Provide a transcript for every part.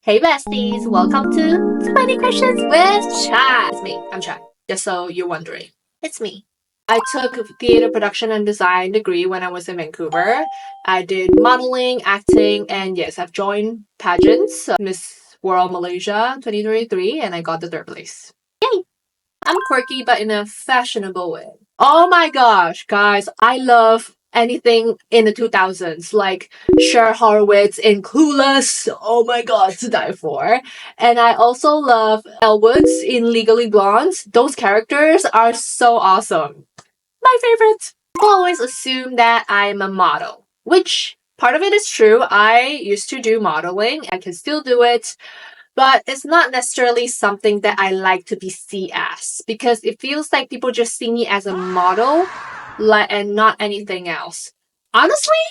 Hey besties, welcome to 20 Questions with Chai. It's me, I'm Chai, just so you're wondering. It's me. I took a theater production and design degree when I was in Vancouver. I did modeling, acting, and yes, I've joined pageants, Miss World Malaysia 2023, and I got the third place. Yay! I'm quirky, but in a fashionable way. Oh my gosh, guys, I love anything in the 2000s, like Cher Horowitz in Clueless. Oh my god, to die for. And I also love Elle Woods in Legally Blonde. Those characters are so awesome. My favorite. People always assume that I'm a model, which part of it is true. I used to do modeling. I can still do it, but it's not necessarily something that I like to be seen as because it feels like people just see me as a model, like, and not anything else. Honestly,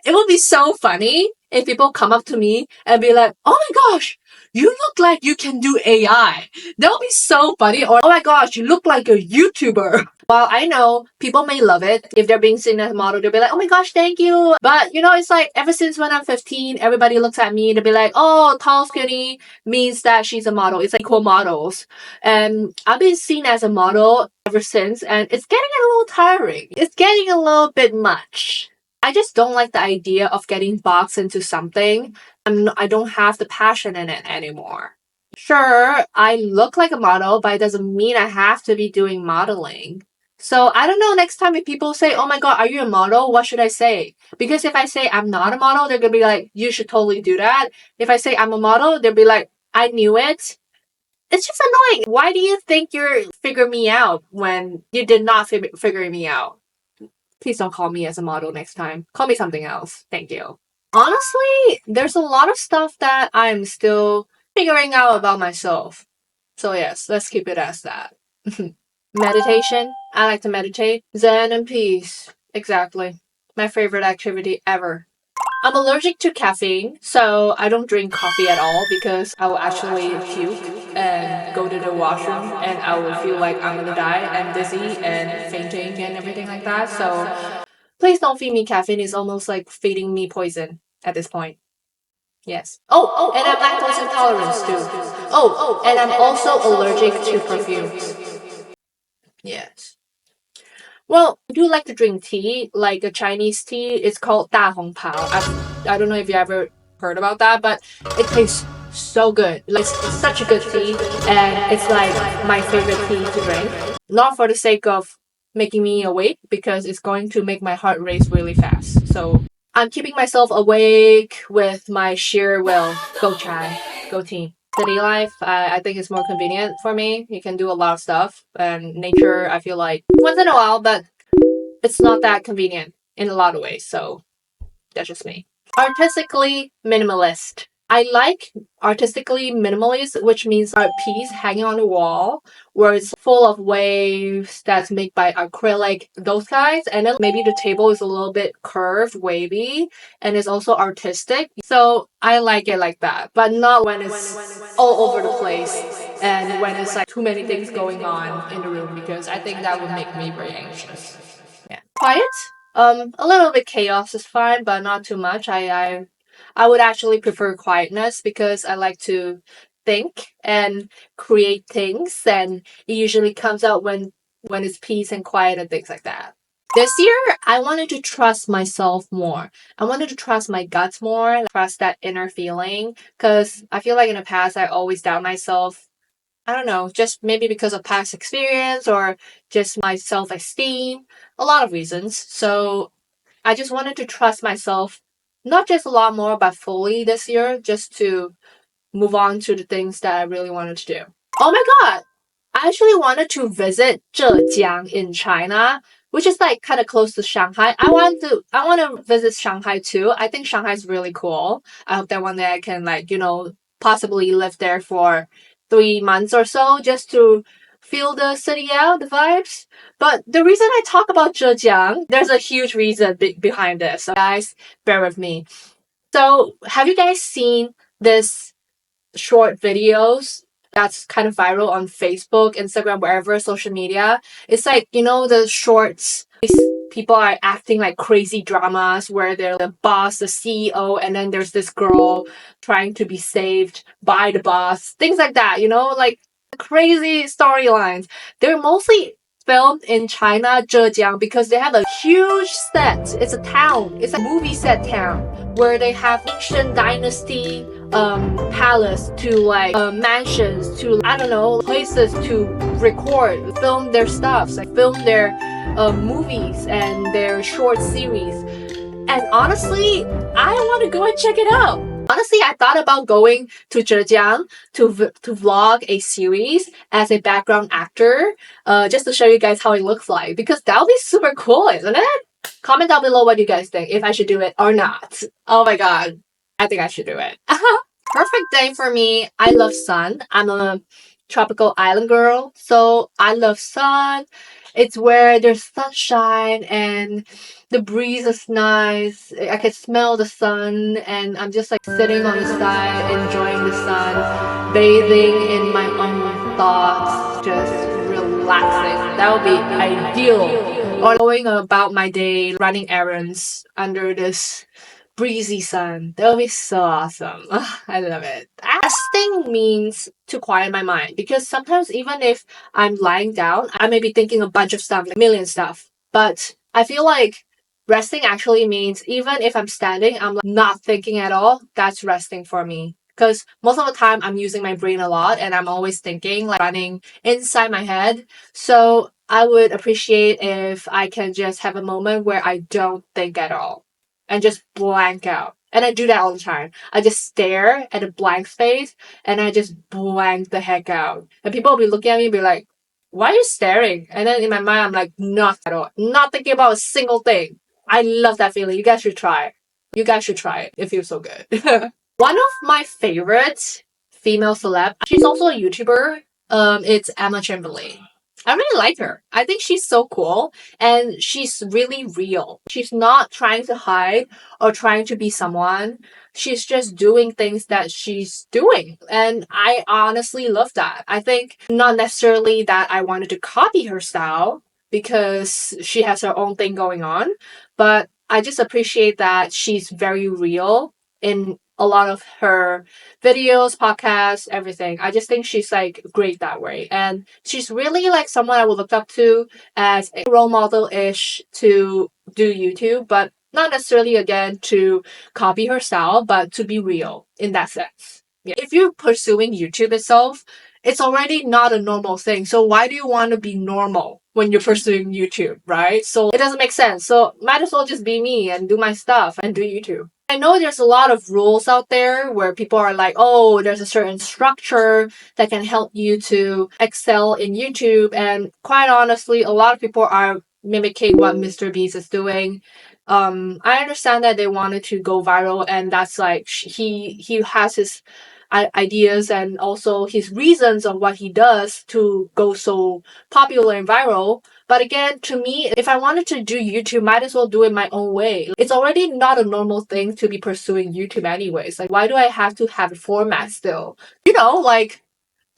it would be so funny if people come up to me and be like, "Oh my gosh, you look like you can do AI." That would be so funny. Or, "Oh my gosh, you look like a YouTuber." While I know people may love it, if they're being seen as a model, they'll be like, "Oh my gosh, thank you." But it's like ever since when I'm 15, everybody looks at me, they'll be like, "Oh, tall, skinny means that she's a model." It's like equal models. And I've been seen as a model ever since, and it's getting a little tiring. It's getting a little bit much. I just don't like the idea of getting boxed into something. I don't have the passion in it anymore. Sure, I look like a model, but it doesn't mean I have to be doing modeling. So I don't know, next time if people say, "Oh my god, are you a model?" What should I say? Because if I say I'm not a model, they're gonna be like, "You should totally do that." If I say I'm a model, they'll be like, "I knew it." It's just annoying. Why do you think you're figuring me out when you did not figure me out? Please don't call me as a model next time. Call me something else. Thank you. Honestly, there's a lot of stuff that I'm still figuring out about myself. So, yes, let's keep it as that. Meditation. I like to meditate. Zen and peace. Exactly. My favorite activity ever. I'm allergic to caffeine, so I don't drink coffee at all because I will actually puke and go to the washroom and I will feel like I'm gonna die and dizzy and fainting and everything like that. So please don't feed me caffeine. It's almost like feeding me poison at this point. Yes. Oh, and I'm lactose intolerant too. Oh, and I'm also allergic to perfumes. Yes. Well, I do like to drink tea, like a Chinese tea. It's called 大红袍. I don't know if you ever heard about that, but it tastes so good. Like, it's such a good tea, and it's like my favorite tea to drink. Not for the sake of making me awake, because it's going to make my heart race really fast. So I'm keeping myself awake with my sheer will. Go chai, go tea. City life, I think it's more convenient for me. You can do a lot of stuff, and nature, I feel like once in a while, but it's not that convenient in a lot of ways. So that's just me. Artistically minimalist. I like artistically minimalist, which means art piece hanging on the wall where it's full of waves that's made by acrylic, those kinds. And then maybe the table is a little bit curved, wavy, and it's also artistic. So I like it like that, but not when it's all over the place and when it's like too many things going on in the room because I think that would make me very anxious. Yeah. Quiet. A little bit chaos is fine, but not too much. I would actually prefer quietness because I like to think and create things, and it usually comes out when it's peace and quiet and things like that. This year, I wanted to trust myself more. I wanted to trust my guts more, trust that inner feeling, because I feel like in the past I always doubt myself. I don't know, just maybe because of past experience or just my self esteem, a lot of reasons. So I just wanted to trust myself, not just a lot more, but fully this year, just to move on to the things that I really wanted to do. Oh my god! I actually wanted to visit Zhejiang in China, which is like kind of close to Shanghai. I want to visit Shanghai too. I think Shanghai is really cool. I hope that one day I can possibly live there for 3 months or so just to feel the city out, the vibes. But the reason I talk about Zhejiang, there's a huge reason behind this. So guys, bear with me. So have you guys seen this short videos that's kind of viral on Facebook, Instagram, wherever social media? It's like, the shorts. people are acting like crazy dramas where they're the boss, the CEO, and then there's this girl trying to be saved by the boss. Things like that, you know, like crazy storylines. They're mostly filmed in China, Zhejiang, because they have a huge set. It's a town. It's a movie set town where they have ancient dynasty palace to like mansions to I don't know places to record, film their stuff, like film their movies and their short series. And honestly, I want to go and check it out. Honestly, I thought about going to Zhejiang to vlog a series as a background actor, just to show you guys how it looks like, because that would be super cool, isn't it? Comment down below what you guys think, if I should do it or not. Oh my god, I think I should do it. Perfect day for me. I love sun. I'm a tropical island girl, so I love sun. It's where there's sunshine and the breeze is nice. I can smell the sun, and I'm just like sitting on the side, enjoying the sun, bathing in my own thoughts, just relaxing. That would be ideal. Or going about my day, running errands under this breezy sun. That would be so awesome. I love it. Resting means to quiet my mind, because sometimes even if I'm lying down, I may be thinking a bunch of stuff, like a million stuff. But I feel like resting actually means even if I'm standing, I'm like not thinking at all. That's resting for me. Because most of the time I'm using my brain a lot and I'm always thinking, like running inside my head. So I would appreciate if I can just have a moment where I don't think at all and just blank out. And I do that all the time. I just stare at a blank space and I just blank the heck out. And people will be looking at me and be like, why are you staring? And then in my mind, I'm like, not at all. Not thinking about a single thing. I love that feeling. You guys should try it. You guys should try it. It feels so good. One of my favorite female celeb, she's also a YouTuber. It's Emma Chamberlain. I really like her. I think she's so cool and she's really real. She's not trying to hide or trying to be someone. She's just doing things that she's doing. And I honestly love that. I think not necessarily that I wanted to copy her style because she has her own thing going on, but I just appreciate that she's very real in a lot of her videos, podcasts, everything. I just think she's like great that way. And she's really like someone I would look up to as a role model-ish to do YouTube, but not necessarily again to copy her style, but to be real in that sense. Yeah. If you're pursuing YouTube itself, it's already not a normal thing. So why do you want to be normal when you're pursuing YouTube, right? So it doesn't make sense. So might as well just be me and do my stuff and do YouTube. I know there's a lot of rules out there where people are like, oh, there's a certain structure that can help you to excel in YouTube. And quite honestly, a lot of people are mimicking what Mr. Beast is doing. I understand that they wanted to go viral, and that's like he has his ideas and also his reasons of what he does to go so popular and viral. But again, to me, if I wanted to do YouTube, might as well do it my own way. It's already not a normal thing to be pursuing YouTube anyways. Like, why do I have to have a format still? You know, like,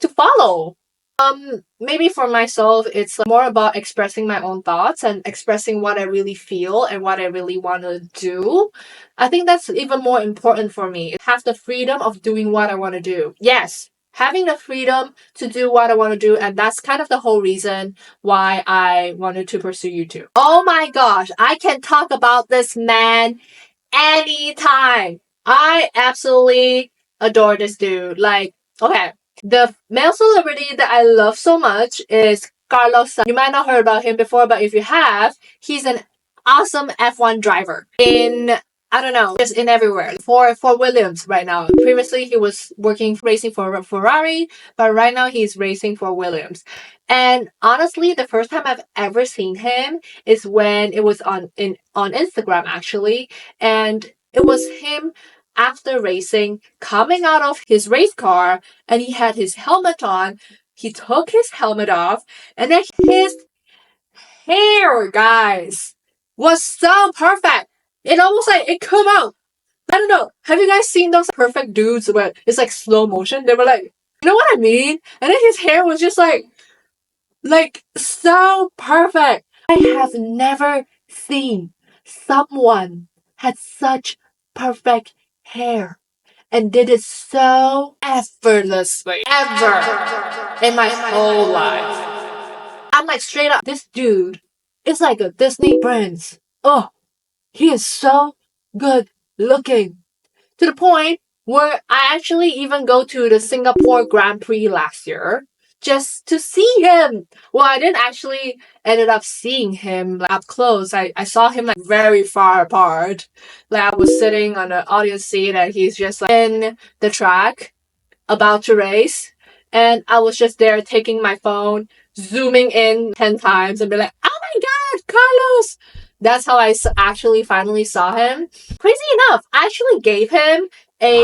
to follow. Maybe for myself, it's more about expressing my own thoughts and expressing what I really feel and what I really want to do. I think that's even more important for me. Have the freedom of doing what I want to do. Yes, having the freedom to do what I want to do, and that's kind of the whole reason why I wanted to pursue YouTube. Oh my gosh, I can talk about this man anytime. I absolutely adore this dude. Like, okay, the male celebrity that I love so much is Carlos Sainz. You might not heard about him before, but if you have, he's an awesome F1 driver in, I don't know, just in everywhere. For Williams right now. Previously, he was racing for Ferrari, but right now he's racing for Williams. And honestly, the first time I've ever seen him is when it was on Instagram actually, and it was him after racing, coming out of his race car, and he had his helmet on. He took his helmet off, and then his hair, guys, was so perfect. It almost like it come out. I don't know. Have you guys seen those perfect dudes where it's like slow motion? They were like, you know what I mean? And then his hair was just like so perfect. I have never seen someone had such perfect hair and did it so effortlessly ever in my whole life. I'm like, straight up, this dude is like a Disney prince. Oh, he is so good looking. To the point where I actually even go to the Singapore Grand Prix last year just to see him. Well, I didn't actually ended up seeing him like, up close. I saw him like very far apart. Like I was sitting on the audience seat and he's just like in the track about to race. And I was just there taking my phone, zooming in 10 times and be like, oh my God, Carlos! That's how I actually finally saw him. Crazy enough, I actually gave him a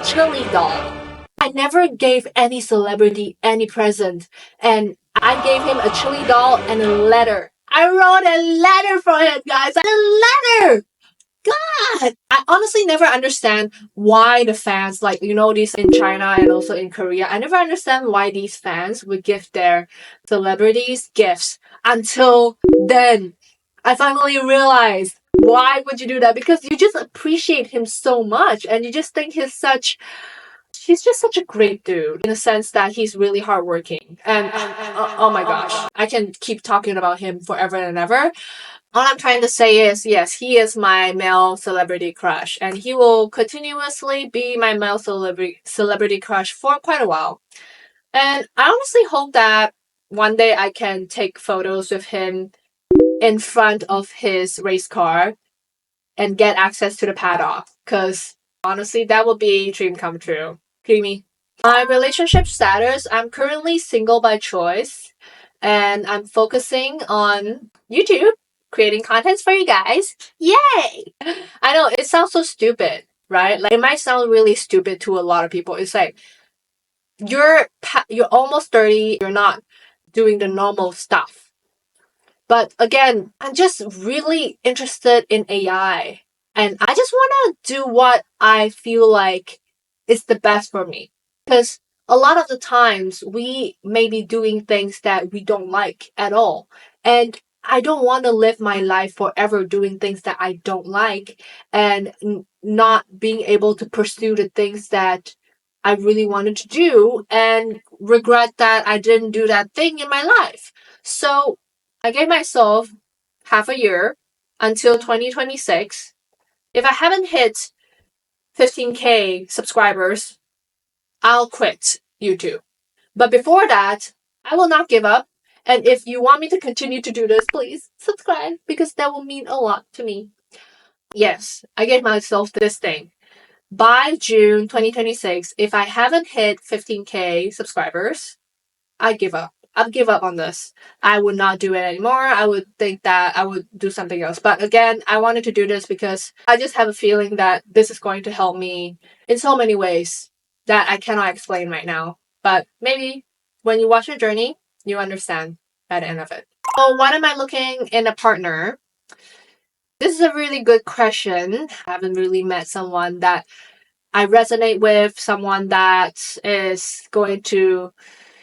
chili doll. I never gave any celebrity any present. And I gave him a chili doll and a letter. I wrote a letter for him, guys. A letter! God! I honestly never understand why the fans, like, these in China and also in Korea, I never understand why these fans would give their celebrities gifts until then. I finally realized why would you do that? Because you just appreciate him so much and you just think he's just such a great dude in the sense that he's really hardworking. And oh my gosh, I can keep talking about him forever and ever. All I'm trying to say is, yes, he is my male celebrity crush, and he will continuously be my male celebrity crush for quite a while. And I honestly hope that one day I can take photos with him in front of his race car and get access to the paddock, because honestly, that would be a dream come true. Creamy. My relationship status, I'm currently single by choice, and I'm focusing on YouTube, creating contents for you guys. Yay! I know, it sounds so stupid, right? Like, it might sound really stupid to a lot of people. It's like, you're almost 30, you're not doing the normal stuff. But again, I'm just really interested in AI. And I just want to do what I feel like is the best for me. Because a lot of the times we may be doing things that we don't like at all. And I don't want to live my life forever doing things that I don't like and not being able to pursue the things that I really wanted to do and regret that I didn't do that thing in my life. So I gave myself half a year until 2026. If I haven't hit 15K subscribers, I'll quit YouTube. But before that, I will not give up. And if you want me to continue to do this, please subscribe because that will mean a lot to me. Yes, I gave myself this thing. By June 2026, if I haven't hit 15K subscribers, I give up. I'd give up on this. I would not do it anymore. I would think that I would do something else. But again, I wanted to do this because I just have a feeling that this is going to help me in so many ways that I cannot explain right now. But maybe when you watch the journey, you understand at the end of it. So, what am I looking in a partner? This is a really good question. I haven't really met someone that I resonate with, someone that is going to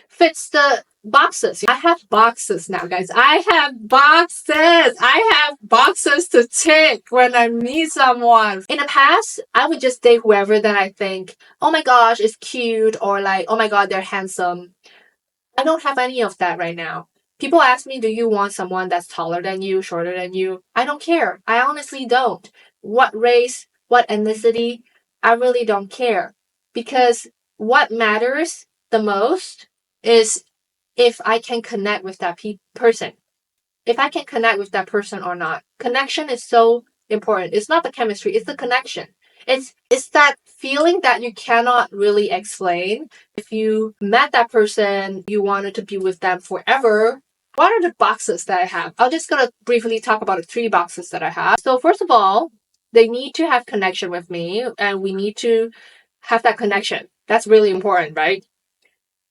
fits the boxes. I have boxes now, guys. I have boxes. I have boxes to tick when I meet someone. In the past, I would just date whoever that I think, oh my gosh, is cute, or like, oh my god, they're handsome. I don't have any of that right now. People ask me, do you want someone that's taller than you, shorter than you? I don't care. I honestly don't. What race, what ethnicity, I really don't care. Because what matters the most is if I can connect with that person. If I can connect with that person or not. Connection is so important. It's not the chemistry, it's the connection. It's that feeling that you cannot really explain. If you met that person, you wanted to be with them forever. What are the boxes that I have? I'm just gonna briefly talk about the 3 boxes that I have. So first of all, they need to have connection with me and we need to have that connection. That's really important, right?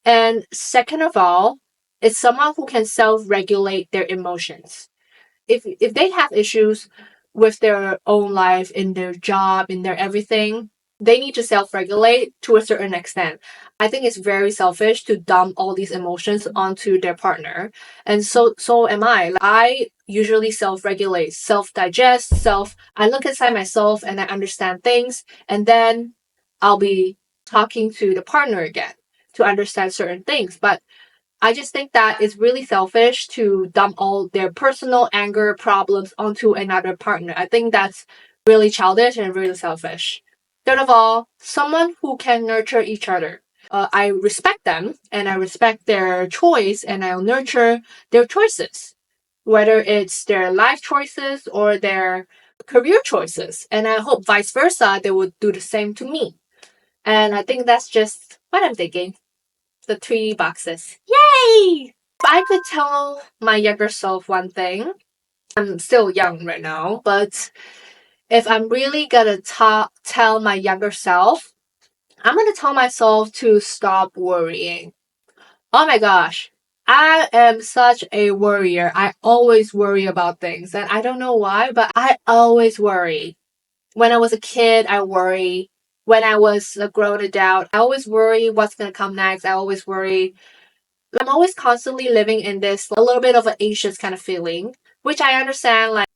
And second of all, it's someone who can self-regulate their emotions. If they have issues with their own life, in their job, in their everything, they need to self-regulate to a certain extent. I think it's very selfish to dump all these emotions onto their partner. And so am I. I usually self-regulate, self-digest, I look inside myself and I understand things, and then I'll be talking to the partner again to understand certain things. But I just think that it's really selfish to dump all their personal anger problems onto another partner. I think that's really childish and really selfish. Third of all, someone who can nurture each other. I respect them and I respect their choice and I'll nurture their choices, whether it's their life choices or their career choices. And I hope vice versa, they would do the same to me. And I think that's just what I'm thinking. The 3 boxes. Yay! If I could tell my younger self one thing, I'm still young right now, but if I'm really gonna tell my younger self, I'm gonna tell myself to stop worrying. Oh my gosh. I am such a worrier. I always worry about things. And I don't know why, but I always worry. When I was a kid, I worry. When I was a grown adult, I always worry what's going to come next. I always worry. I'm always constantly living in this a little bit of an anxious kind of feeling, which I understand like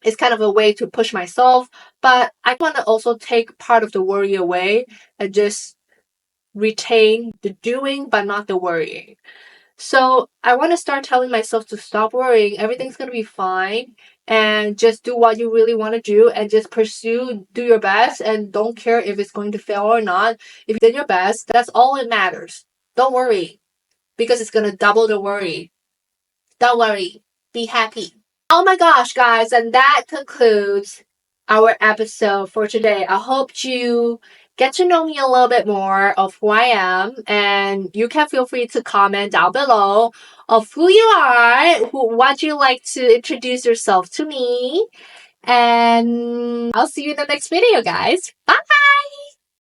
it's kind of a way to push myself, but I want to also take part of the worry away and just retain the doing but not the worrying. So I want to start telling myself to stop worrying. Everything's going to be fine. And just do what you really want to do and just pursue, do your best, and don't care if it's going to fail or not. If you did your best, that's all it matters. Don't worry because it's going to double the worry. Don't worry. Be happy. Oh my gosh, guys. And that concludes our episode for today. I hope you get to know me a little bit more of who I am, and you can feel free to comment down below of who you are, what you like to introduce yourself to me, and I'll see you in the next video, guys. Bye!